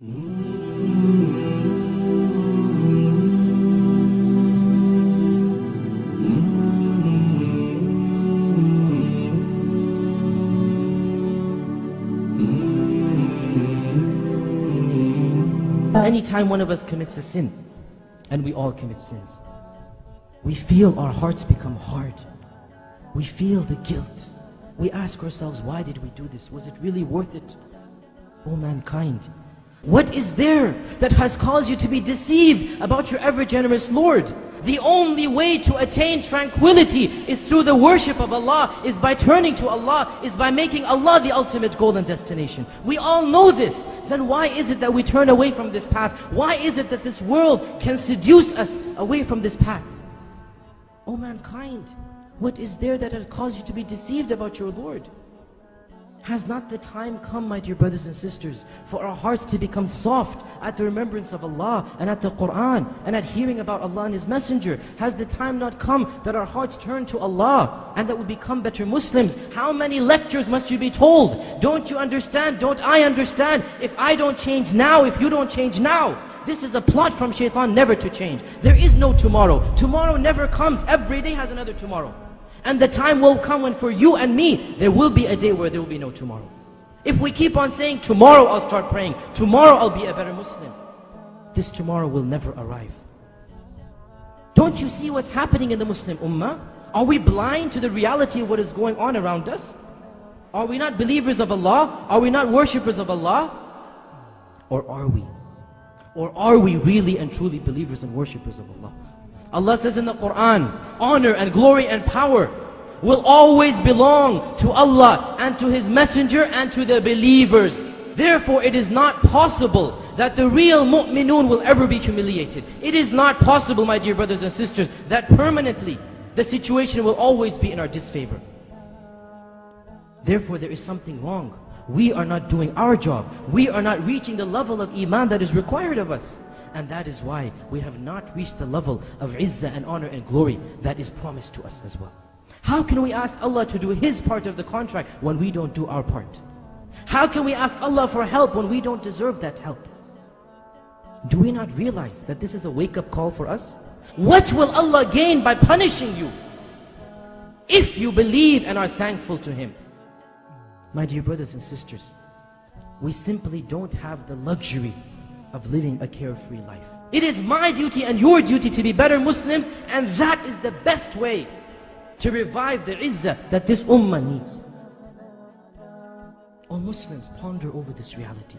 Anytime one of us commits a sin, and we all commit sins, we feel our hearts become hard. We feel the guilt. We ask ourselves, why did we do this? Was it really worth it? O mankind, what is there that has caused you to be deceived about your ever-generous Lord? The only way to attain tranquility is through the worship of Allah, is by turning to Allah, is by making Allah the ultimate goal and destination. We all know this. Then why is it that we turn away from this path? Why is it that this world can seduce us away from this path? O mankind, what is there that has caused you to be deceived about your Lord? Has not the time come, my dear brothers and sisters, for our hearts to become soft at the remembrance of Allah and at the Qur'an and at hearing about Allah and His Messenger? Has the time not come that our hearts turn to Allah and that we become better Muslims? How many lectures must you be told? Don't you understand? Don't I understand? If I don't change now, if you don't change now, this is a plot from shaitan never to change. There is no tomorrow. Tomorrow never comes. Every day has another tomorrow. And the time will come when for you and me, there will be a day where there will be no tomorrow. If we keep on saying, tomorrow I'll start praying, tomorrow I'll be a better Muslim, this tomorrow will never arrive. Don't you see what's happening in the Muslim Ummah? Are we blind to the reality of what is going on around us? Are we not believers of Allah? Are we not worshippers of Allah? Or are we? Or are we really and truly believers and worshippers of Allah? Allah says in the Qur'an, honor and glory and power will always belong to Allah and to His Messenger and to the believers. Therefore, it is not possible that the real mu'minun will ever be humiliated. It is not possible, my dear brothers and sisters, that permanently the situation will always be in our disfavor. Therefore, there is something wrong. We are not doing our job. We are not reaching the level of iman that is required of us. And that is why we have not reached the level of izzah and honor and glory that is promised to us as well. How can we ask Allah to do His part of the contract when we don't do our part? How can we ask Allah for help when we don't deserve that help? Do we not realize that this is a wake-up call for us? What will Allah gain by punishing you if you believe and are thankful to Him? My dear brothers and sisters, we simply don't have the luxury of living a carefree life. It is my duty and your duty to be better Muslims, and that is the best way to revive the izzah that this ummah needs. O Muslims, ponder over this reality.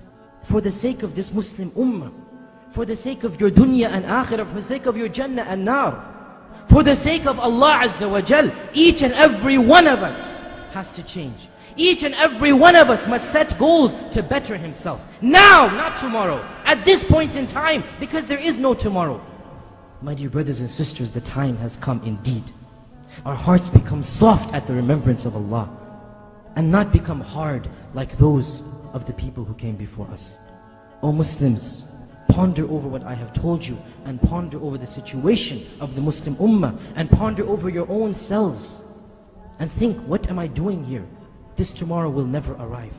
For the sake of this Muslim ummah, for the sake of your dunya and akhirah, for the sake of your jannah and nar, for the sake of Allah Azza wa Jal, each and every one of us has to change. Each and every one of us must set goals to better himself. Now, not tomorrow. At this point in time, because there is no tomorrow. My dear brothers and sisters, the time has come indeed. Our hearts become soft at the remembrance of Allah and not become hard like those of the people who came before us. O Muslims, ponder over what I have told you and ponder over the situation of the Muslim Ummah and ponder over your own selves and think, what am I doing here? This tomorrow will never arrive.